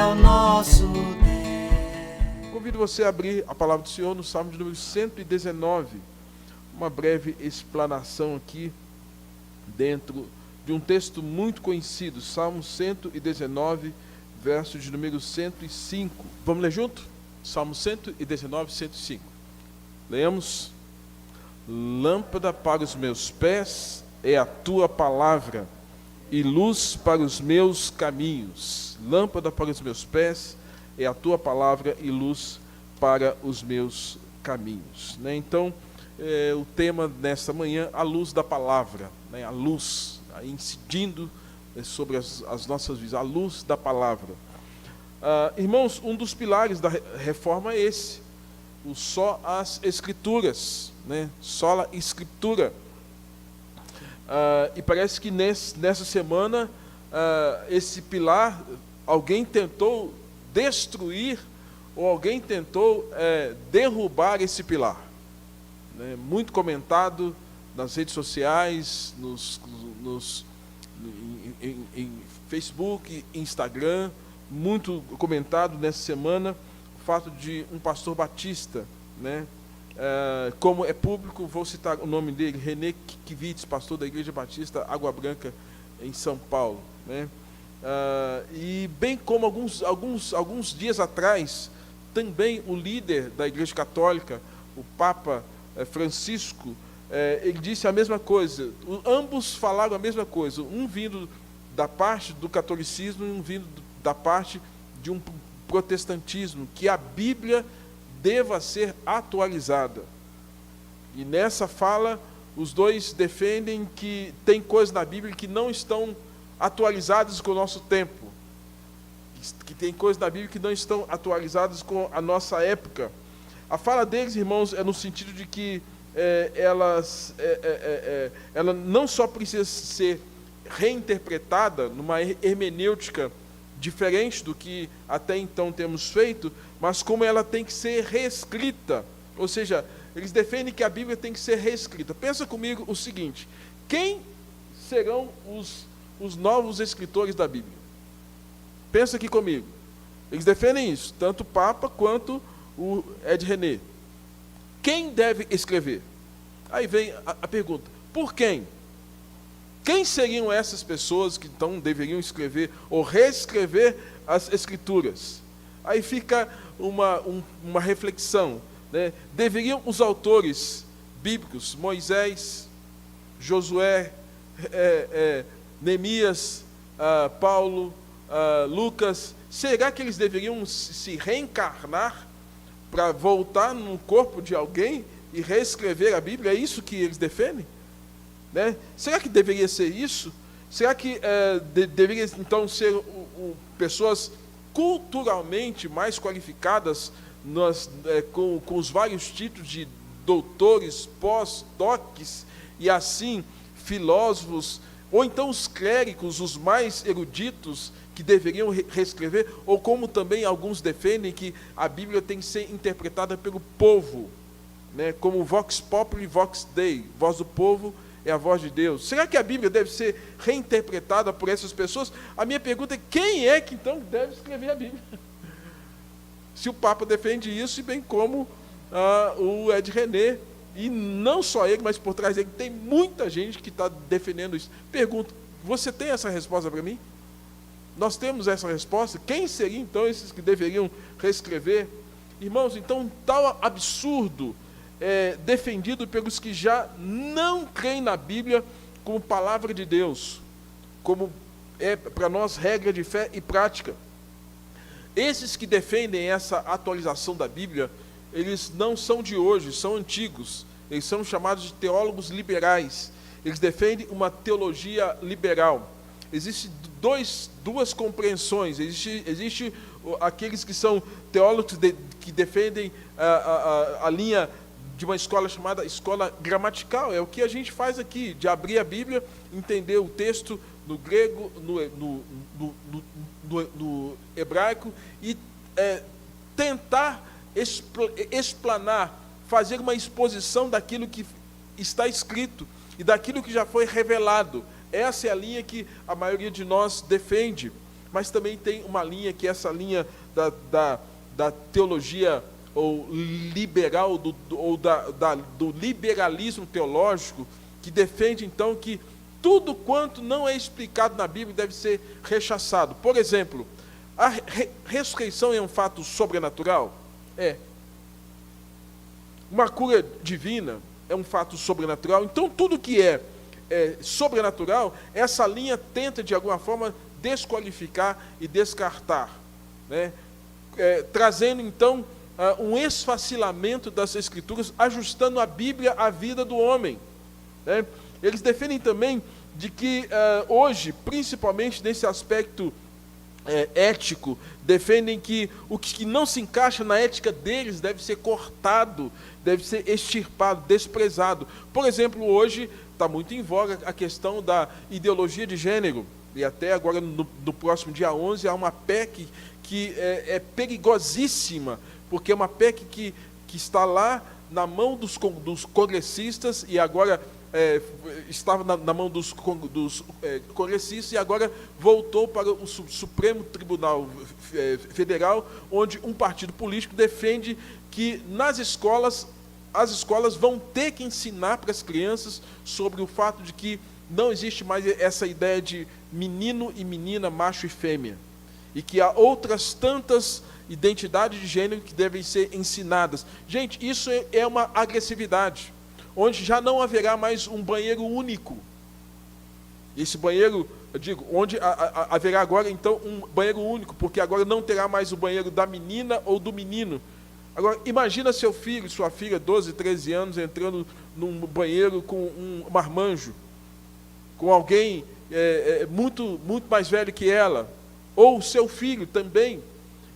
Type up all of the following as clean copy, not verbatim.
é o nosso Deus. Convido você a abrir a palavra do Senhor no Salmo de número 119. Uma breve explanação aqui dentro de um texto muito conhecido, Salmo 119, verso de número 105. Vamos ler junto? Salmo 119, 105. Leamos. Lâmpada para os meus pés é a tua palavra e luz para os meus caminhos. Lâmpada para os meus pés é a tua palavra e luz para os meus caminhos. Então, o tema nesta manhã, a luz da palavra, a luz, incidindo sobre as nossas vidas, a luz da palavra. Irmãos, um dos pilares da reforma é esse, só as escrituras, só a escritura. E parece que nessa semana, esse pilar, alguém tentou destruir, ou alguém tentou derrubar esse pilar. Muito comentado nas redes sociais, em Facebook, Instagram, muito comentado nessa semana, o fato de um pastor batista, como é público, vou citar o nome dele, René Kivitz, pastor da Igreja Batista Água Branca, em São Paulo. E bem como alguns dias atrás, também o líder da Igreja Católica, o Papa Francisco, ele disse a mesma coisa. Ambos falaram a mesma coisa, um vindo da parte do catolicismo e um vindo da parte de um protestantismo, que a Bíblia deva ser atualizada. E nessa fala, os dois defendem que tem coisas na Bíblia que não estão atualizadas com o nosso tempo, que tem coisas na Bíblia que não estão atualizadas com a nossa época. A fala deles, irmãos, é no sentido de que ela não só precisa ser reinterpretada numa hermenêutica diferente do que até então temos feito, mas como ela tem que ser reescrita. Ou seja, eles defendem que a Bíblia tem que ser reescrita. Pensa comigo o seguinte: quem serão os novos escritores da Bíblia? Pensa aqui comigo. Eles defendem isso, tanto o Papa quanto o Ed René. Quem deve escrever? Aí vem a pergunta: por quem? Quem seriam essas pessoas que então deveriam escrever ou reescrever as Escrituras? Aí fica uma reflexão. Deveriam os autores bíblicos, Moisés, Josué, Neemias, Paulo, Lucas, será que eles deveriam se reencarnar para voltar no corpo de alguém e reescrever a Bíblia? É isso que eles defendem? Será que deveria ser isso? Será que deveria então ser pessoas culturalmente mais qualificadas, com os vários títulos de doutores, pós-docs e assim, filósofos, ou então os clérigos, os mais eruditos, que deveriam reescrever, ou como também alguns defendem que a Bíblia tem que ser interpretada pelo povo, como vox populi, vox dei, voz do povo é a voz de Deus. Será que a Bíblia deve ser reinterpretada por essas pessoas? A minha pergunta é: quem é que então deve escrever a Bíblia? Se o Papa defende isso, e bem como o Ed René, e não só ele, mas por trás dele tem muita gente que está defendendo isso. Pergunto: você tem essa resposta para mim? Nós temos essa resposta? Quem seriam então esses que deveriam reescrever? Irmãos, então tal absurdo defendido pelos que já não creem na Bíblia como palavra de Deus, como para nós regra de fé e prática. Esses que defendem essa atualização da Bíblia, eles não são de hoje, são antigos. Eles são chamados de teólogos liberais. Eles defendem uma teologia liberal. Existem duas compreensões. Existe aqueles que são teólogos que defendem a linha de uma escola chamada escola gramatical. É o que a gente faz aqui, de abrir a Bíblia, entender o texto no grego, no hebraico, e tentar explanar, fazer uma exposição daquilo que está escrito e daquilo que já foi revelado. Essa é a linha que a maioria de nós defende. mas também tem uma linha que é essa linha da teologia ou liberal, do liberalismo teológico, que defende então que tudo quanto não é explicado na Bíblia deve ser rechaçado. Por exemplo, a ressurreição é um fato sobrenatural? É. Uma cura divina é um fato sobrenatural. Então, tudo que é sobrenatural, essa linha tenta, de alguma forma, desqualificar e descartar, né? Trazendo, então, um esfacelamento das Escrituras, ajustando a Bíblia à vida do homem, né? Eles defendem também de que hoje, principalmente nesse aspecto ético, defendem que o que não se encaixa na ética deles deve ser cortado, deve ser extirpado, desprezado. Por exemplo, hoje está muito em voga a questão da ideologia de gênero, e até agora no próximo dia 11 há uma PEC que é perigosíssima, porque é uma PEC que está lá na mão dos congressistas, e agora estava na mão dos congressistas, e agora voltou para o Supremo Tribunal Federal, onde um partido político defende que nas escolas, as escolas vão ter que ensinar para as crianças sobre o fato de que não existe mais essa ideia de menino e menina, macho e fêmea, e que há outras tantas identidades de gênero que devem ser ensinadas. Gente, isso é uma agressividade, onde já não haverá mais um banheiro único. Esse banheiro, eu digo, onde haverá agora, então, um banheiro único, porque agora não terá mais o banheiro da menina ou do menino. Agora, imagina seu filho, sua filha, 12, 13 anos, entrando num banheiro com um marmanjo, com alguém muito mais velho que ela, ou seu filho também.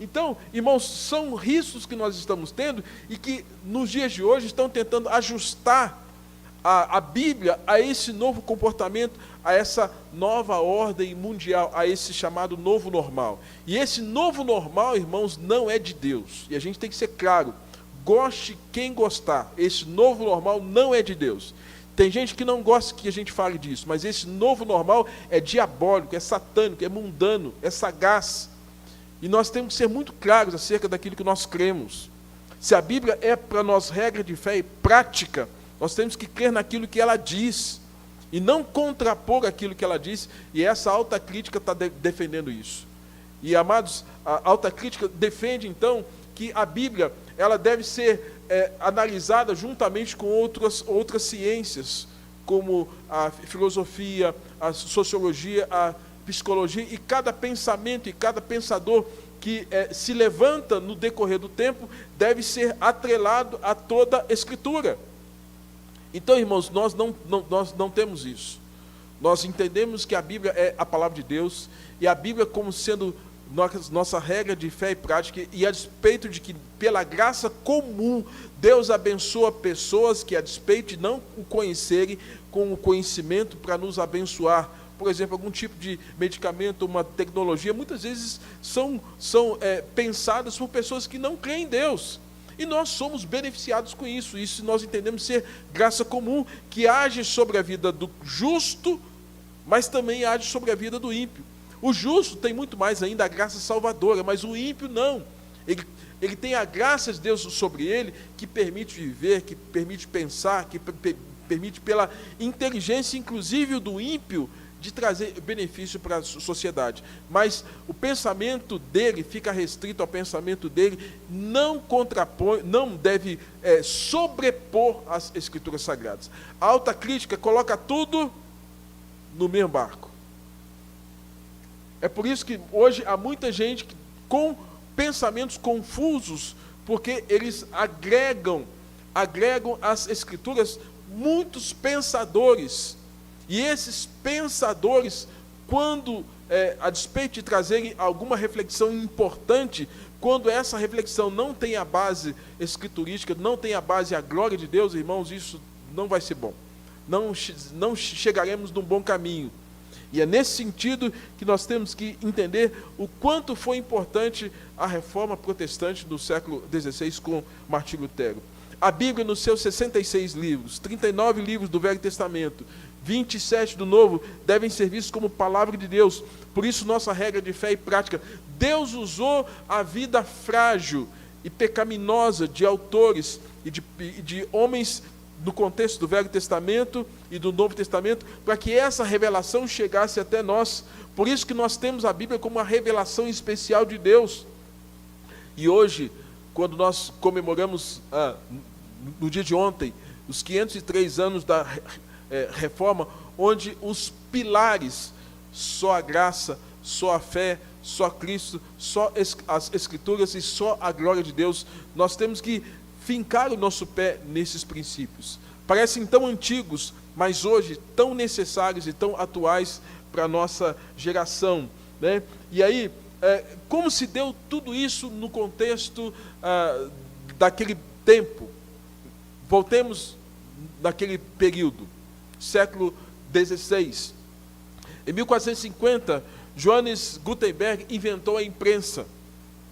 Então, irmãos, são riscos que nós estamos tendo e que nos dias de hoje estão tentando ajustar a Bíblia a esse novo comportamento, a essa nova ordem mundial, a esse chamado novo normal. E esse novo normal, irmãos, não é de Deus. E a gente tem que ser claro, goste quem gostar, esse novo normal não é de Deus. Tem gente que não gosta que a gente fale disso, mas esse novo normal é diabólico, é satânico, é mundano, é sagaz. E nós temos que ser muito claros acerca daquilo que nós cremos. Se a Bíblia é para nós regra de fé e prática, nós temos que crer naquilo que ela diz, e não contrapor aquilo que ela diz, e essa alta crítica está defendendo isso. E, amados, a alta crítica defende, então, que a Bíblia ela deve ser analisada juntamente com outras ciências, como a filosofia, a sociologia, a psicologia, e cada pensamento e cada pensador que se levanta no decorrer do tempo deve ser atrelado a toda a Escritura. Então, irmãos, nós não temos isso. Nós entendemos que a Bíblia é a palavra de Deus, e a Bíblia como sendo nossa regra de fé e prática, e a despeito de que, pela graça comum, Deus abençoa pessoas que, a despeito de não o conhecerem, com o conhecimento para nos abençoar. Por exemplo, algum tipo de medicamento, uma tecnologia, muitas vezes são pensadas por pessoas que não creem em Deus. E nós somos beneficiados com isso. Isso nós entendemos ser graça comum, que age sobre a vida do justo, mas também age sobre a vida do ímpio. O justo tem muito mais ainda a graça salvadora, mas o ímpio não. Ele tem a graça de Deus sobre ele, que permite viver, que permite pensar, que permite, pela inteligência, inclusive do ímpio, de trazer benefício para a sociedade. Mas o pensamento dele fica restrito ao pensamento dele, não contrapõe, não deve sobrepor as Escrituras Sagradas. A alta crítica coloca tudo no mesmo barco. É por isso que hoje há muita gente com pensamentos confusos, porque eles agregam às Escrituras muitos pensadores. E esses pensadores, quando, a despeito de trazerem alguma reflexão importante, quando essa reflexão não tem a base escriturística, não tem a base a glória de Deus, irmãos, isso não vai ser bom. Não chegaremos num bom caminho. E é nesse sentido que nós temos que entender o quanto foi importante a reforma protestante do século XVI com Martim Lutero. A Bíblia, nos seus 66 livros, 39 livros do Velho Testamento, 27 do Novo devem ser vistos como palavra de Deus. Por isso, nossa regra de fé e prática. Deus usou a vida frágil e pecaminosa de autores e de homens no contexto do Velho Testamento e do Novo Testamento, para que essa revelação chegasse até nós. Por isso que nós temos a Bíblia como uma revelação especial de Deus. E hoje, quando nós comemoramos, no dia de ontem, os 503 anos da Reforma, onde os pilares, só a graça, só a fé, só Cristo, só as Escrituras e só a glória de Deus, nós temos que fincar o nosso pé nesses princípios. Parecem tão antigos, mas hoje tão necessários e tão atuais para a nossa geração, né? E aí, como se deu tudo isso no contexto daquele tempo? Voltemos naquele período, século XVI. Em 1450, Johannes Gutenberg inventou a imprensa.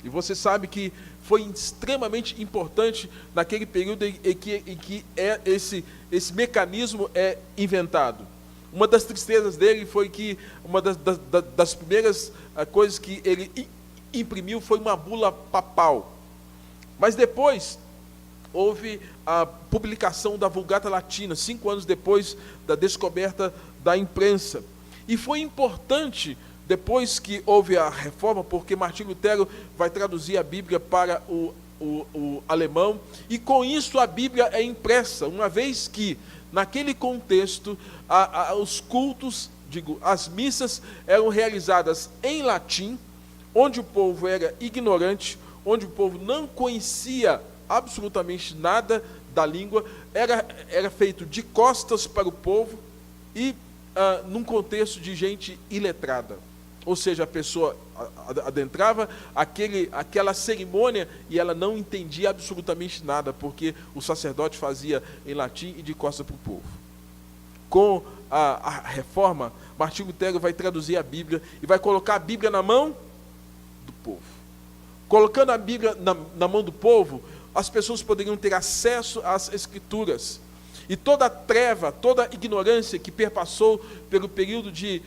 E você sabe que foi extremamente importante naquele período em que esse mecanismo é inventado. Uma das tristezas dele foi que uma das primeiras coisas que ele imprimiu foi uma bula papal. Mas depois houve a publicação da Vulgata Latina, 5 anos depois da descoberta da imprensa. E foi importante, depois que houve a reforma, porque Martinho Lutero vai traduzir a Bíblia para o alemão, e com isso a Bíblia é impressa, uma vez que, naquele contexto, os cultos, as missas eram realizadas em latim, onde o povo era ignorante, onde o povo não conhecia absolutamente nada da língua, era feito de costas para o povo e num contexto de gente iletrada. Ou seja, a pessoa adentrava aquela cerimônia e ela não entendia absolutamente nada, porque o sacerdote fazia em latim e de costas para o povo. Com a reforma, Martinho Lutero vai traduzir a Bíblia e vai colocar a Bíblia na mão do povo. Colocando a Bíblia na mão do povo, as pessoas poderiam ter acesso às Escrituras. E toda a treva, toda a ignorância que perpassou pelo período de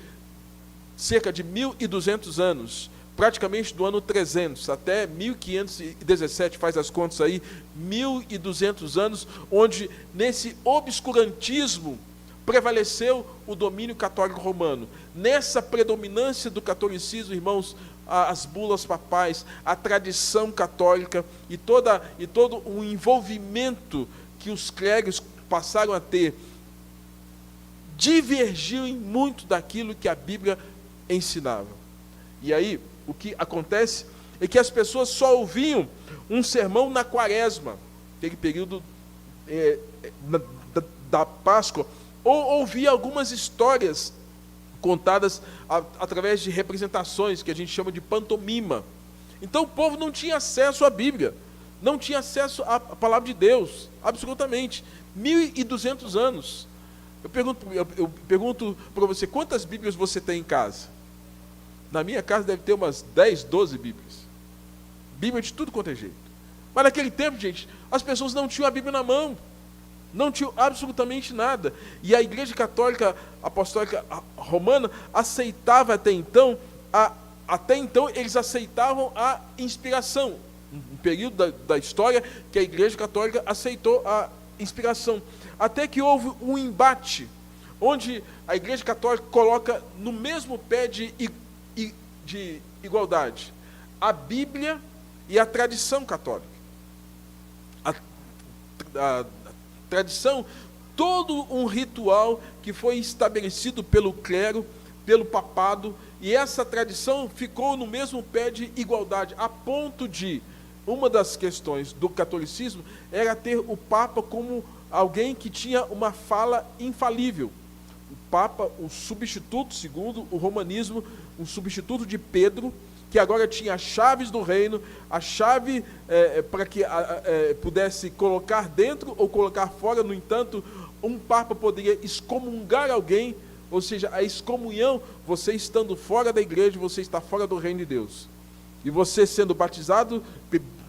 cerca de 1.200 anos, praticamente do ano 300 até 1517, faz as contas aí, 1.200 anos, onde nesse obscurantismo prevaleceu o domínio católico romano. Nessa predominância do catolicismo, irmãos, as bulas papais, a tradição católica e todo o envolvimento que os clérigos passaram a ter, divergiu em muito daquilo que a Bíblia ensinava. E aí, o que acontece é que as pessoas só ouviam um sermão na quaresma, aquele período da Páscoa, ou ouvia algumas histórias contadas através de representações, que a gente chama de pantomima. Então o povo não tinha acesso à Bíblia, não tinha acesso à palavra de Deus, absolutamente. 1.200 anos. Eu pergunto para você, quantas Bíblias você tem em casa? Na minha casa deve ter umas 10, 12 Bíblias. Bíblia de tudo quanto é jeito. Mas naquele tempo, gente, as pessoas não tinham a Bíblia na mão. Não tinham absolutamente nada. E a Igreja Católica Apostólica Romana aceitava até então eles aceitavam a inspiração. Um período da história que a Igreja Católica aceitou a inspiração. Até que houve um embate, onde a Igreja Católica coloca no mesmo pé de igualdade a Bíblia e a tradição católica. A tradição, todo um ritual que foi estabelecido pelo clero, pelo papado, e essa tradição ficou no mesmo pé de igualdade, a ponto de, uma das questões do catolicismo era ter o Papa como alguém que tinha uma fala infalível. O Papa, o substituto, segundo o romanismo, um substituto de Pedro, que agora tinha as chaves do reino, a chave para que pudesse colocar dentro ou colocar fora. No entanto, um Papa poderia excomungar alguém, ou seja, a excomunhão, você estando fora da igreja, você está fora do reino de Deus. E você sendo batizado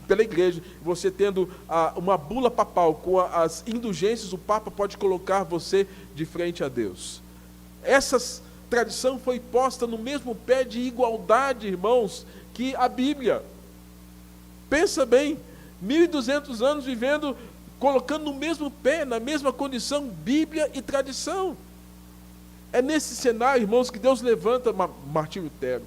pela igreja, você tendo uma bula papal com as indulgências, o Papa pode colocar você de frente a Deus. essa tradição foi posta no mesmo pé de igualdade, irmãos, que a Bíblia. Pensa bem, 1.200 anos vivendo, colocando no mesmo pé, na mesma condição, Bíblia e tradição. É nesse cenário, irmãos, que Deus levanta Martinho Lutero.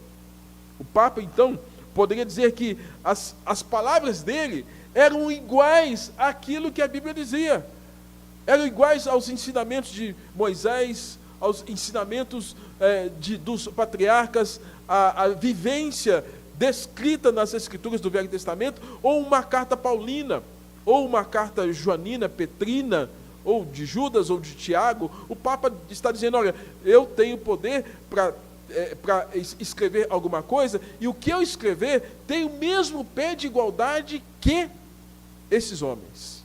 O Papa, então, poderia dizer que as palavras dele eram iguais àquilo que a Bíblia dizia. Eram iguais aos ensinamentos de Moisés, aos ensinamentos dos patriarcas, a vivência descrita nas Escrituras do Velho Testamento, ou uma carta paulina, ou uma carta joanina, petrina, ou de Judas, ou de Tiago. O Papa está dizendo, olha, eu tenho poder para escrever alguma coisa, e o que eu escrever tem o mesmo pé de igualdade que esses homens.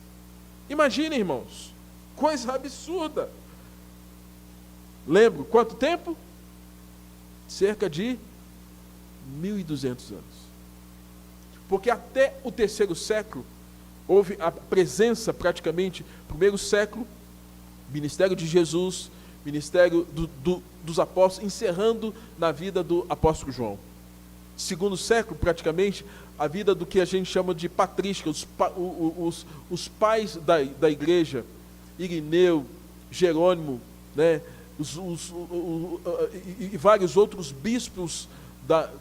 Imaginem, irmãos, coisa absurda. Lembro, quanto tempo? Cerca de 1.200 anos. Porque até o 3º século, houve a presença praticamente, primeiro século, ministério de Jesus, ministério dos apóstolos, encerrando na vida do apóstolo João. Segundo século, praticamente, a vida do que a gente chama de patrística, os pais da igreja, Irineu, Jerônimo, né, e vários outros bispos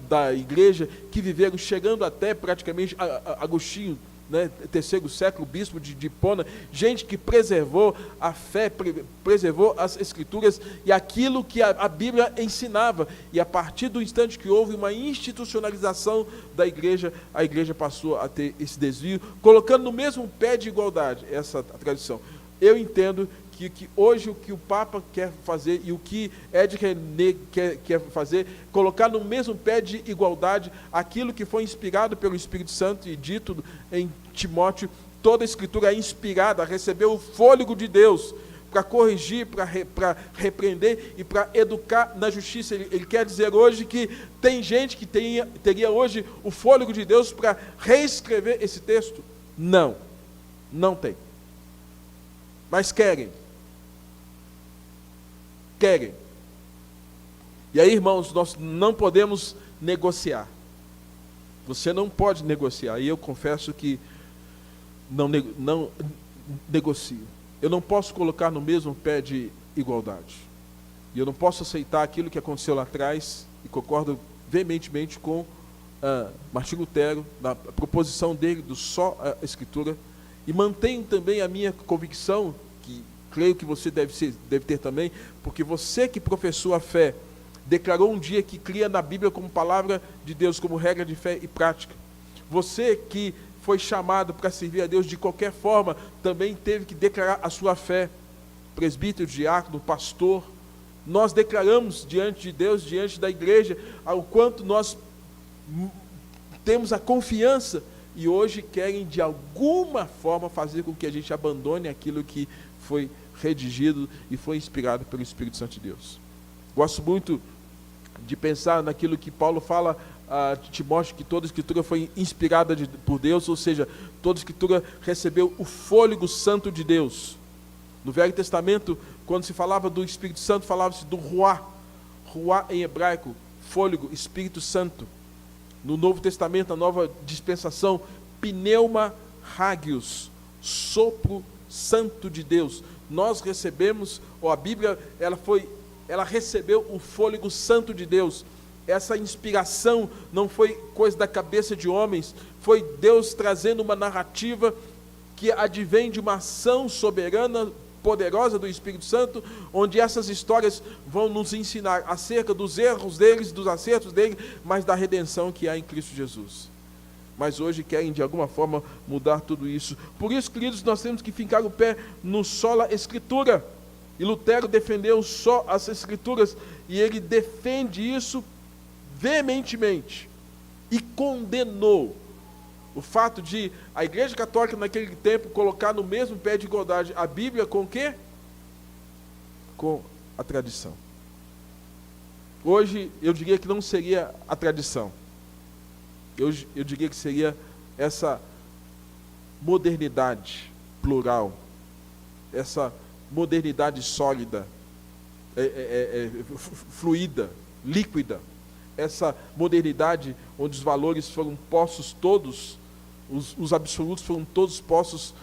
da igreja que viveram, chegando até praticamente Agostinho, né, 3º século, bispo de Hipona, gente que preservou a fé, preservou as Escrituras e aquilo que a Bíblia ensinava. E a partir do instante que houve uma institucionalização da igreja, a igreja passou a ter esse desvio, colocando no mesmo pé de igualdade essa tradição. Eu entendo que hoje o que o Papa quer fazer e o que Ed René quer fazer, colocar no mesmo pé de igualdade aquilo que foi inspirado pelo Espírito Santo e dito em Timóteo, toda a Escritura é inspirada, recebeu o fôlego de Deus para corrigir, para repreender e para educar na justiça. Ele quer dizer hoje que tem gente que teria hoje o fôlego de Deus para reescrever esse texto? Não tem. Mas querem. E aí, irmãos, nós não podemos negociar. Você não pode negociar. E eu confesso que não negocio. Eu não posso colocar no mesmo pé de igualdade. E eu não posso aceitar aquilo que aconteceu lá atrás, e concordo veementemente com Martinho Lutero, na proposição dele do só a Escritura, e mantenho também a minha convicção, que creio que você deve ter também, porque você que professou a fé, declarou um dia que cria na Bíblia como palavra de Deus, como regra de fé e prática. Você que foi chamado para servir a Deus de qualquer forma, também teve que declarar a sua fé. Presbítero, diácono, pastor, nós declaramos diante de Deus, diante da igreja, o quanto nós temos a confiança, e hoje querem de alguma forma fazer com que a gente abandone aquilo que foi redigido e foi inspirado pelo Espírito Santo de Deus. Gosto muito de pensar naquilo que Paulo fala a Timóteo, que toda a Escritura foi inspirada por Deus, ou seja, toda a Escritura recebeu o fôlego santo de Deus. No Velho Testamento, quando se falava do Espírito Santo, falava-se do Ruá em hebraico, fôlego, Espírito Santo. No Novo Testamento, a nova dispensação, pneuma hagios, sopro santo de Deus. Nós recebemos, a Bíblia, ela recebeu o fôlego santo de Deus. Essa inspiração não foi coisa da cabeça de homens, foi Deus trazendo uma narrativa que advém de uma ação soberana, poderosa do Espírito Santo, onde essas histórias vão nos ensinar acerca dos erros deles, dos acertos deles, mas da redenção que há em Cristo Jesus. Mas hoje querem de alguma forma mudar tudo isso. Por isso, queridos, nós temos que fincar o pé no sola Escritura. E Lutero defendeu só as Escrituras, e ele defende isso veementemente e condenou o fato de a Igreja Católica naquele tempo colocar no mesmo pé de igualdade a Bíblia com o quê? Com a tradição. Hoje eu diria que não seria a tradição. Eu diria que seria essa modernidade plural, essa modernidade sólida, fluida, líquida. Essa modernidade onde os valores foram postos todos, os absolutos foram todos postos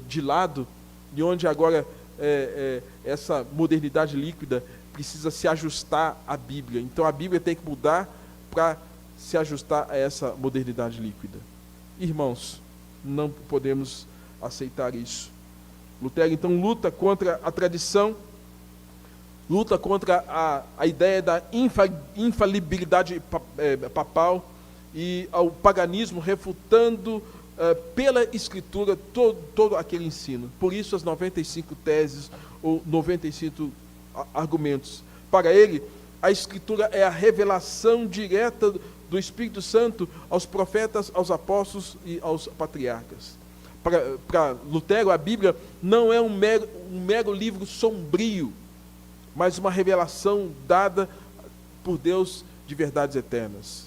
de lado, e onde agora essa modernidade líquida precisa se ajustar à Bíblia. Então a Bíblia tem que mudar para se ajustar a essa modernidade líquida. Irmãos, não podemos aceitar isso. Lutero então luta contra a tradição, luta contra a ideia da infalibilidade papal e ao paganismo, refutando pela Escritura todo aquele ensino. Por isso as 95 teses ou 95 argumentos. Para ele, a Escritura é a revelação direta do Espírito Santo aos profetas, aos apóstolos e aos patriarcas. Para Lutero, a Bíblia não é um mero livro sombrio, mas uma revelação dada por Deus de verdades eternas.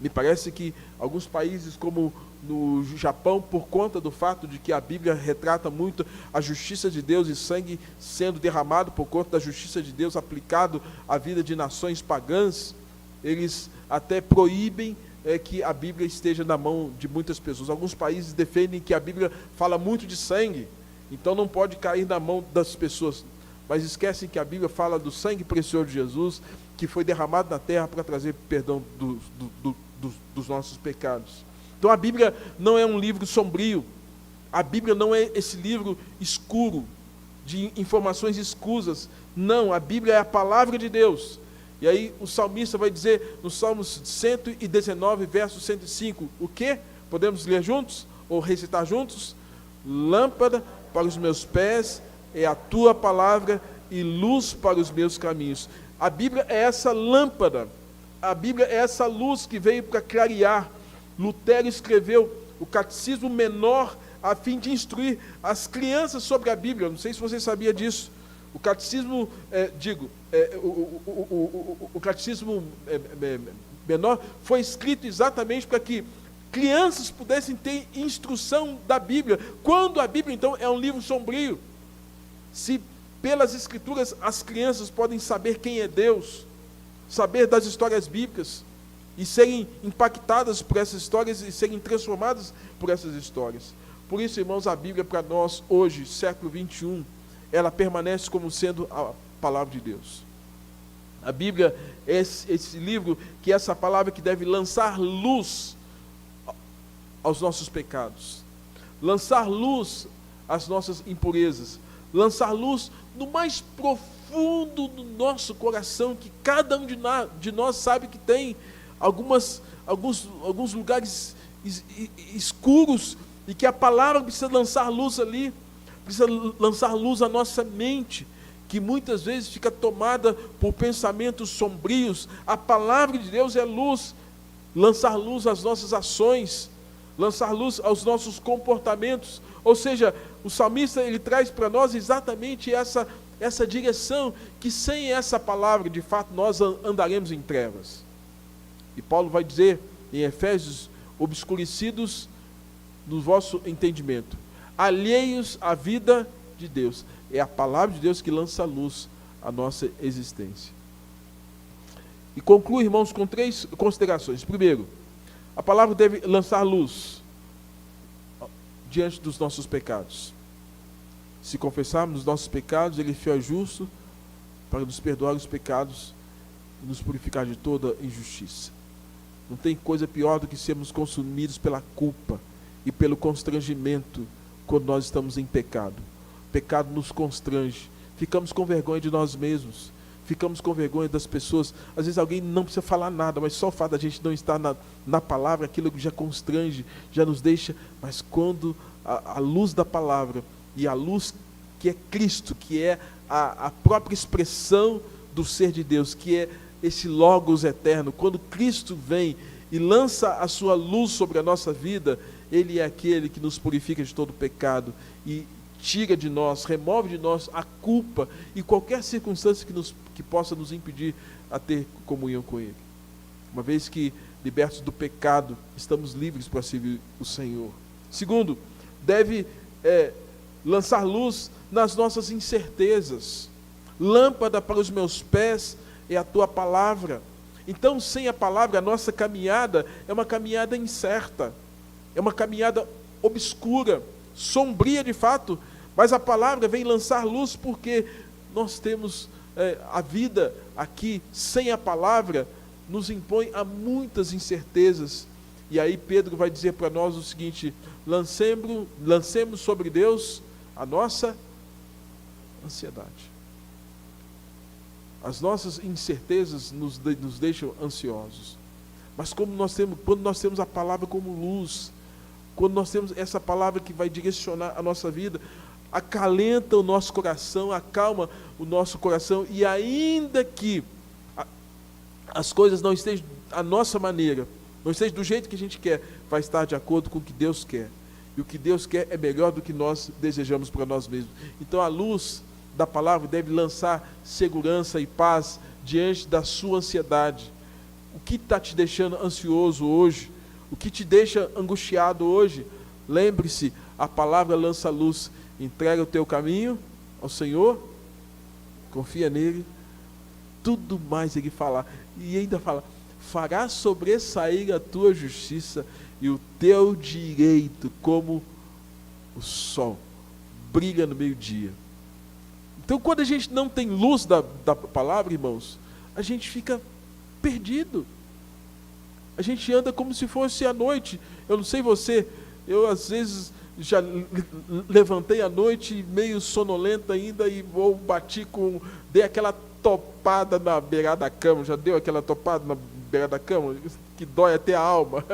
Me parece que alguns países, como no Japão, por conta do fato de que a Bíblia retrata muito a justiça de Deus e sangue sendo derramado por conta da justiça de Deus aplicado à vida de nações pagãs, eles até proíbem que a Bíblia esteja na mão de muitas pessoas. Alguns países defendem que a Bíblia fala muito de sangue, então não pode cair na mão das pessoas. Mas esquecem que a Bíblia fala do sangue precioso de Jesus, que foi derramado na terra para trazer perdão dos nossos pecados. Então a Bíblia não é um livro sombrio, a Bíblia não é esse livro escuro, de informações escusas. Não, a Bíblia é a palavra de Deus. E aí o salmista vai dizer no Salmos 119, verso 105, o quê? Podemos ler juntos? Ou recitar juntos? Lâmpada para os meus pés é a tua palavra e luz para os meus caminhos. A Bíblia é essa lâmpada, a Bíblia é essa luz que veio para clarear. Lutero escreveu o Catecismo Menor a fim de instruir as crianças sobre a Bíblia. Não sei se você sabia disso. O Catecismo, o Catecismo Menor foi escrito exatamente para que crianças pudessem ter instrução da Bíblia. Quando a Bíblia, então, é um livro sombrio. Se pelas Escrituras as crianças podem saber quem é Deus, saber das histórias bíblicas, e serem impactadas por essas histórias e serem transformadas por essas histórias. Por isso, irmãos, a Bíblia para nós, hoje, século 21, ela permanece como sendo a palavra de Deus. A Bíblia é esse livro, que é essa palavra que deve lançar luz aos nossos pecados, lançar luz às nossas impurezas, lançar luz no mais profundo do nosso coração, que cada um de nós sabe que tem alguns lugares escuros, e que a palavra precisa lançar luz ali, precisa lançar luz à nossa mente, que muitas vezes fica tomada por pensamentos sombrios. A palavra de Deus é luz, lançar luz às nossas ações, lançar luz aos nossos comportamentos. Ou seja, o salmista ele traz para nós exatamente essa direção, que sem essa palavra, de fato, nós andaremos em trevas. E Paulo vai dizer em Efésios: obscurecidos no vosso entendimento, alheios à vida de Deus. É a palavra de Deus que lança luz à nossa existência. E conclui, irmãos, com 3 considerações. Primeiro, a palavra deve lançar luz diante dos nossos pecados. Se confessarmos os nossos pecados, Ele é fiel e justo para nos perdoar os pecados e nos purificar de toda injustiça. Não tem coisa pior do que sermos consumidos pela culpa e pelo constrangimento quando nós estamos em pecado. O pecado nos constrange, ficamos com vergonha de nós mesmos, ficamos com vergonha das pessoas. Às vezes alguém não precisa falar nada, mas só o fato da gente não estar na palavra, aquilo já constrange, já nos deixa. Mas quando a luz da palavra, e a luz que é Cristo, que é a própria expressão do ser de Deus, que é esse Logos eterno, quando Cristo vem e lança a sua luz sobre a nossa vida, Ele é aquele que nos purifica de todo pecado e tira de nós, remove de nós a culpa e qualquer circunstância que possa nos impedir a ter comunhão com Ele. Uma vez que libertos do pecado, estamos livres para servir o Senhor. Segundo, deve lançar luz nas nossas incertezas. Lâmpada para os meus pés é a tua palavra. Então, sem a palavra, a nossa caminhada é uma caminhada incerta, é uma caminhada obscura, sombria de fato, mas a palavra vem lançar luz, porque nós temos a vida aqui sem a palavra, nos impõe a muitas incertezas. E aí Pedro vai dizer para nós o seguinte: lancemos sobre Deus a nossa ansiedade. As nossas incertezas nos deixam ansiosos. Mas quando nós temos a palavra como luz, quando nós temos essa palavra que vai direcionar a nossa vida, acalenta o nosso coração, acalma o nosso coração, e ainda que as coisas não estejam à nossa maneira, não estejam do jeito que a gente quer, vai estar de acordo com o que Deus quer. E o que Deus quer é melhor do que nós desejamos para nós mesmos. Então a luz da palavra deve lançar segurança e paz diante da sua ansiedade. O que está te deixando ansioso hoje? O que te deixa angustiado hoje? Lembre-se, a palavra lança luz. Entrega o teu caminho ao Senhor, confia nele, tudo mais ele falar. E ainda fala: fará sobressair a tua justiça e o teu direito como o sol brilha no meio-dia. Então, quando a gente não tem luz da palavra, irmãos, a gente fica perdido. A gente anda como se fosse à noite. Eu não sei você, eu às vezes já levantei à noite meio sonolento ainda e dei aquela topada na beirada da cama. Já deu aquela topada na beirada da cama? Que dói até a alma.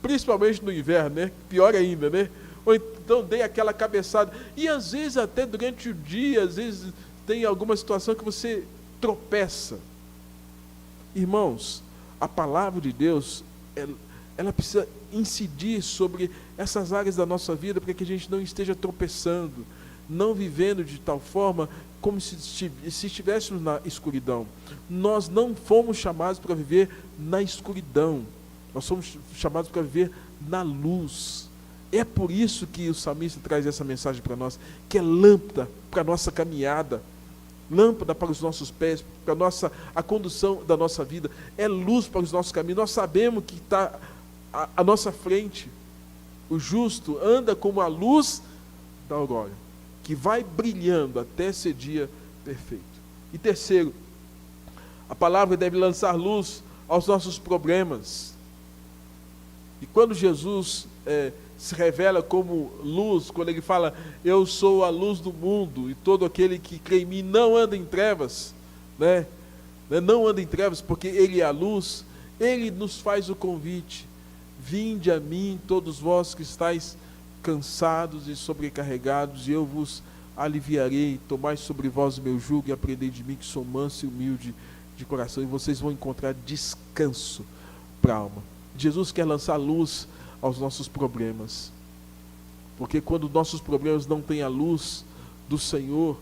Principalmente no inverno, né? Pior ainda, né? Ou então dei aquela cabeçada. E às vezes até durante o dia, às vezes tem alguma situação que você tropeça. Irmãos, a palavra de Deus, ela precisa incidir sobre essas áreas da nossa vida, para que a gente não esteja tropeçando, não vivendo de tal forma como se estivéssemos na escuridão. Nós não fomos chamados para viver na escuridão, nós somos chamados para viver na luz. É por isso que o salmista traz essa mensagem para nós, que é lâmpada para a nossa caminhada, lâmpada para os nossos pés, para a condução da nossa vida, é luz para os nossos caminhos. Nós sabemos que está à nossa frente. O justo anda como a luz da aurora, que vai brilhando até ser dia perfeito. E terceiro, a palavra deve lançar luz aos nossos problemas. E quando Jesus se revela como luz, quando ele fala: eu sou a luz do mundo, e todo aquele que crê em mim não anda em trevas, né? Não anda em trevas, porque ele é a luz. Ele nos faz o convite: vinde a mim, todos vós que estáis cansados e sobrecarregados, e eu vos aliviarei. Tomai sobre vós o meu jugo e aprendei de mim, que sou manso e humilde de coração, e vocês vão encontrar descanso para a alma. Jesus quer lançar luz aos nossos problemas, porque quando nossos problemas não têm a luz do Senhor,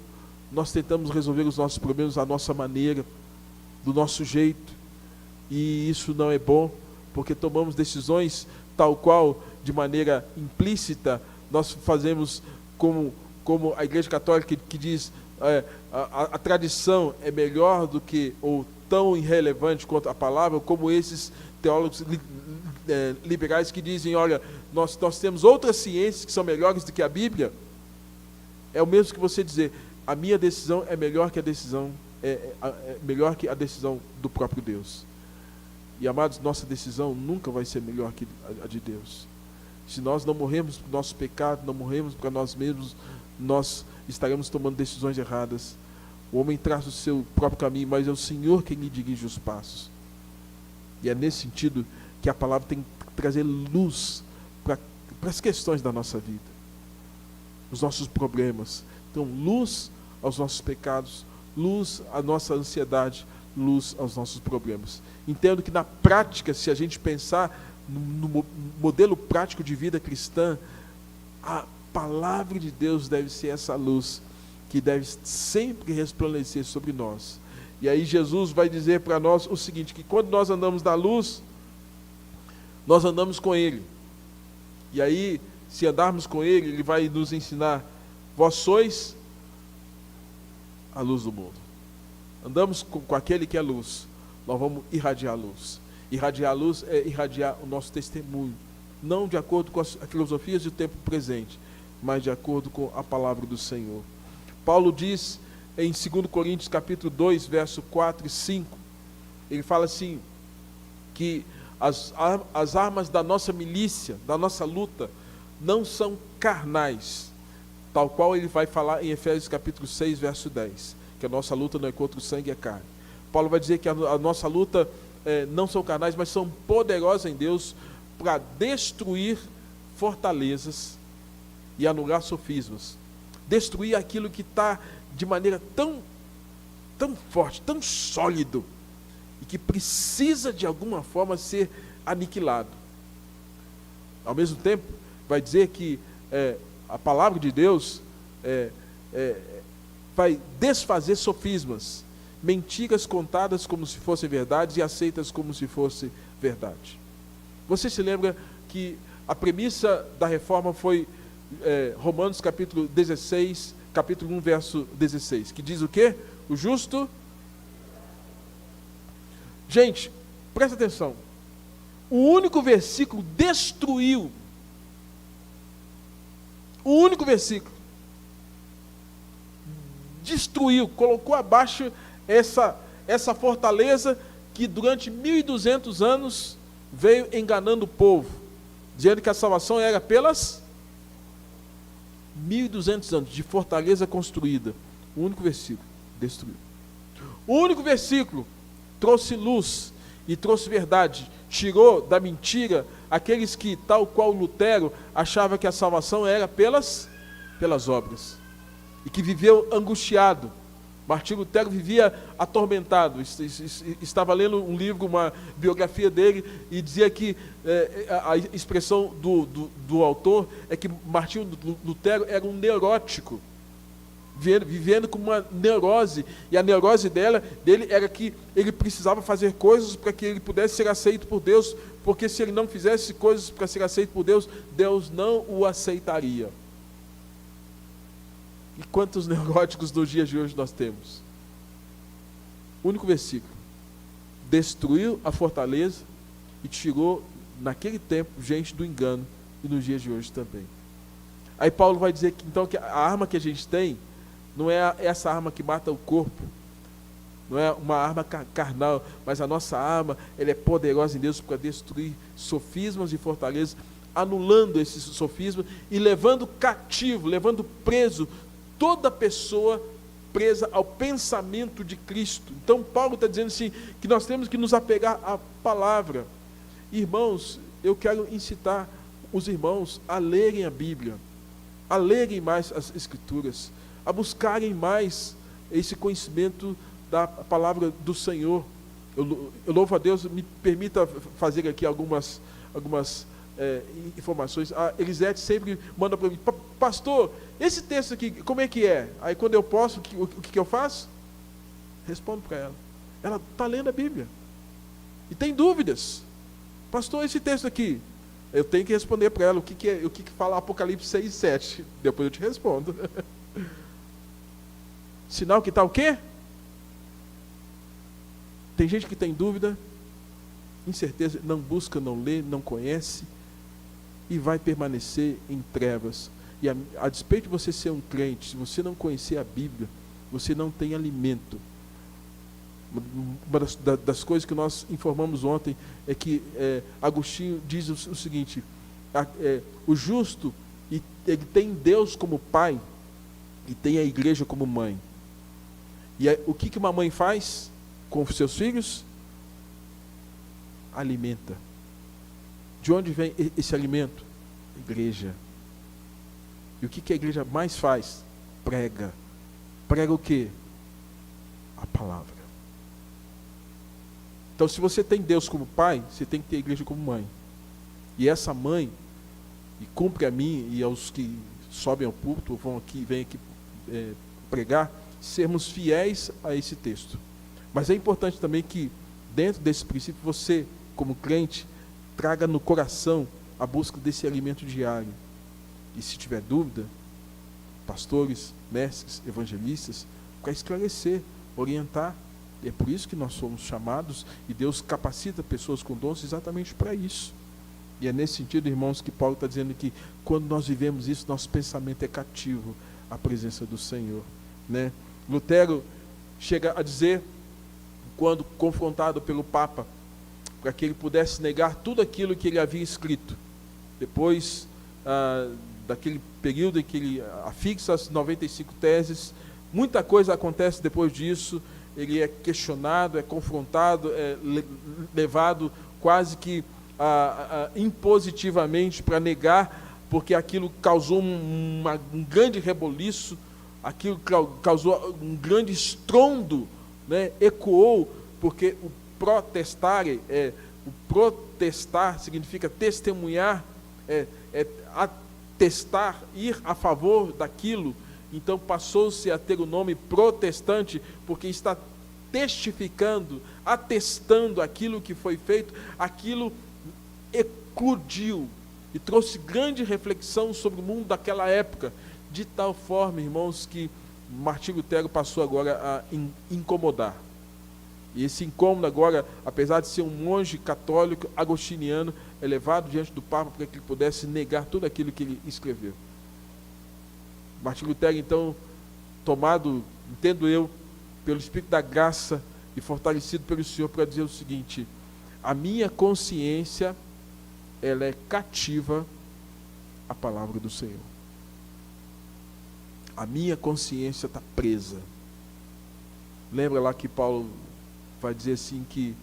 nós tentamos resolver os nossos problemas à nossa maneira, do nosso jeito, e isso não é bom, porque tomamos decisões tal qual, de maneira implícita, nós fazemos como a Igreja Católica que diz: a tradição é melhor do que, ou tão irrelevante quanto a palavra, como esses teólogos liberais que dizem: olha, nós temos outras ciências que são melhores do que a Bíblia. É o mesmo que você dizer: a minha decisão é melhor que a decisão, melhor que a decisão do próprio Deus. E amados, nossa decisão nunca vai ser melhor que a de Deus. Se nós não morrermos para o nosso pecado, não morrermos para nós mesmos, nós estaremos tomando decisões erradas. O homem traça o seu próprio caminho, mas é o Senhor quem lhe dirige os passos. E é nesse sentido que a palavra tem que trazer luz para as questões da nossa vida, os nossos problemas. Então, luz aos nossos pecados, luz à nossa ansiedade, luz aos nossos problemas. Entendo que na prática, se a gente pensar no modelo prático de vida cristã, a palavra de Deus deve ser essa luz que deve sempre resplandecer sobre nós. E aí Jesus vai dizer para nós o seguinte, que quando nós andamos na luz, nós andamos com Ele. E aí, se andarmos com Ele, Ele vai nos ensinar: vós sois a luz do mundo. andamos com aquele que é luz, nós vamos irradiar a luz. Irradiar a luz é irradiar o nosso testemunho, não de acordo com as filosofias do tempo presente, mas de acordo com a palavra do Senhor. Paulo diz em 2 Coríntios capítulo 2, verso 4 e 5, ele fala assim, que as armas da nossa milícia, da nossa luta, não são carnais, tal qual ele vai falar em Efésios capítulo 6, verso 10, que a nossa luta não é contra o sangue e a carne. Paulo vai dizer que a nossa luta não são carnais, mas são poderosas em Deus para destruir fortalezas e anular sofismas. Destruir aquilo que está de maneira tão forte, tão sólido, e que precisa de alguma forma ser aniquilado. Ao mesmo tempo, vai dizer que a palavra de Deus vai desfazer sofismas, mentiras contadas como se fossem verdades e aceitas como se fosse verdade. Você se lembra que a premissa da reforma foi Romanos capítulo 16, capítulo 1, verso 16, que diz o quê? O justo... Gente, presta atenção. O único versículo destruiu, destruiu, colocou abaixo essa fortaleza que durante 1200 anos veio enganando o povo, dizendo que a salvação era pelas 1200 anos de fortaleza construída. O único versículo destruiu. O único versículo trouxe luz e trouxe verdade, tirou da mentira aqueles que, tal qual Lutero, achava que a salvação era pelas obras, e que viveu angustiado. Martinho Lutero vivia atormentado. Estava lendo um livro, uma biografia dele, e dizia que a expressão do autor é que Martinho Lutero era um neurótico, vivendo com uma neurose, e a neurose dele era que ele precisava fazer coisas para que ele pudesse ser aceito por Deus, porque se ele não fizesse coisas para ser aceito por Deus, Deus não o aceitaria. E quantos neuróticos nos dias de hoje nós temos? O único versículo destruiu a fortaleza e tirou naquele tempo gente do engano, e nos dias de hoje também. Aí Paulo vai dizer que então que a arma que a gente tem não é essa arma que mata o corpo, não é uma arma carnal, mas a nossa arma, ela é poderosa em Deus para destruir sofismas e fortalezas, anulando esses sofismas e levando cativo, levando preso toda pessoa presa ao pensamento de Cristo. Então Paulo está dizendo assim, que nós temos que nos apegar à palavra. Irmãos, eu quero incitar os irmãos a lerem a Bíblia, a lerem mais as Escrituras, a buscarem mais esse conhecimento da palavra do Senhor. Eu louvo a Deus, me permita fazer aqui algumas informações. A Elisete sempre manda para mim, pastor, esse texto aqui, como é que é? Aí quando eu posso, o que eu faço? Respondo para ela. Ela está lendo a Bíblia e tem dúvidas. Pastor, esse texto aqui, eu tenho que responder para ela o que fala Apocalipse 6 e 7. Depois eu te respondo. Sinal que está o quê? Tem gente que tem dúvida, incerteza, não busca, não lê, não conhece, e vai permanecer em trevas. E a despeito de você ser um crente, se você não conhecer a Bíblia, você não tem alimento. Uma das coisas que nós informamos ontem é que Agostinho diz o seguinte, o justo, ele tem Deus como pai, e tem a igreja como mãe. E o que uma mãe faz com os seus filhos? Alimenta. De onde vem esse alimento? Igreja. E o que a igreja mais faz? Prega. Prega o quê? A palavra. Então, se você tem Deus como pai, você tem que ter a igreja como mãe. E essa mãe, e cumpre a mim e aos que sobem ao púlpito, vêm aqui pregar, sermos fiéis a esse texto. Mas é importante também que, dentro desse princípio, você, como crente, traga no coração a busca desse alimento diário. E se tiver dúvida, pastores, mestres, evangelistas, para esclarecer, orientar, E é por isso que nós somos chamados, e Deus capacita pessoas com dons exatamente para isso. E é nesse sentido, irmãos, que Paulo está dizendo que quando nós vivemos isso, nosso pensamento é cativo à presença do Senhor, né? Lutero chega a dizer, quando confrontado pelo Papa, para que ele pudesse negar tudo aquilo que ele havia escrito, depois daquele período em que ele afixa as 95 teses, muita coisa acontece depois disso. Ele é questionado, é confrontado, é levado quase que impositivamente para negar, porque aquilo causou um grande reboliço, aquilo causou um grande estrondo, né? Ecoou, porque o protestar significa testemunhar, atestar, ir a favor daquilo. Então passou-se a ter o nome protestante, porque está testificando, atestando aquilo que foi feito. Aquilo eclodiu e trouxe grande reflexão sobre o mundo daquela época, de tal forma, irmãos, que Martinho Lutero passou agora a incomodar. E esse incômodo agora, apesar de ser um monge católico agostiniano, é levado diante do Papa para que ele pudesse negar tudo aquilo que ele escreveu. Martinho Lutero, então, tomado, entendo eu, pelo Espírito da graça e fortalecido pelo Senhor, para dizer o seguinte: a minha consciência, ela é cativa à palavra do Senhor. A minha consciência está presa. Lembra lá que Paulo vai dizer assim que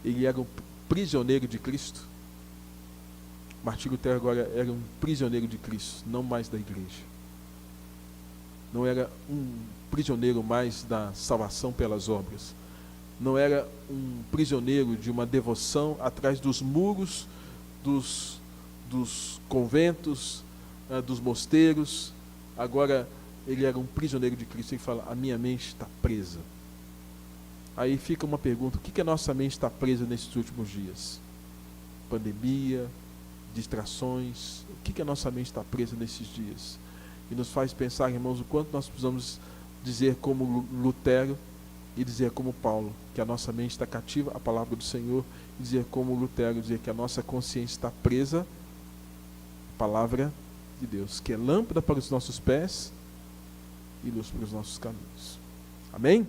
ele era um prisioneiro de Cristo? Martinho Lutero agora era um prisioneiro de Cristo, não mais da igreja. Não era um prisioneiro mais da salvação pelas obras. Não era um prisioneiro de uma devoção atrás dos muros dos conventos, dos mosteiros. Agora ele era um prisioneiro de Cristo. Ele fala: a minha mente está presa. Aí fica uma pergunta: o que a nossa mente está presa nesses últimos dias? Pandemia, distrações. O que a nossa mente está presa nesses dias? E nos faz pensar, irmãos, o quanto nós precisamos dizer como Lutero e dizer como Paulo, que a nossa mente está cativa à palavra do Senhor, e dizer como Lutero, dizer que a nossa consciência está presa à palavra de Deus, que é lâmpada para os nossos pés e luz para os nossos caminhos. Amém?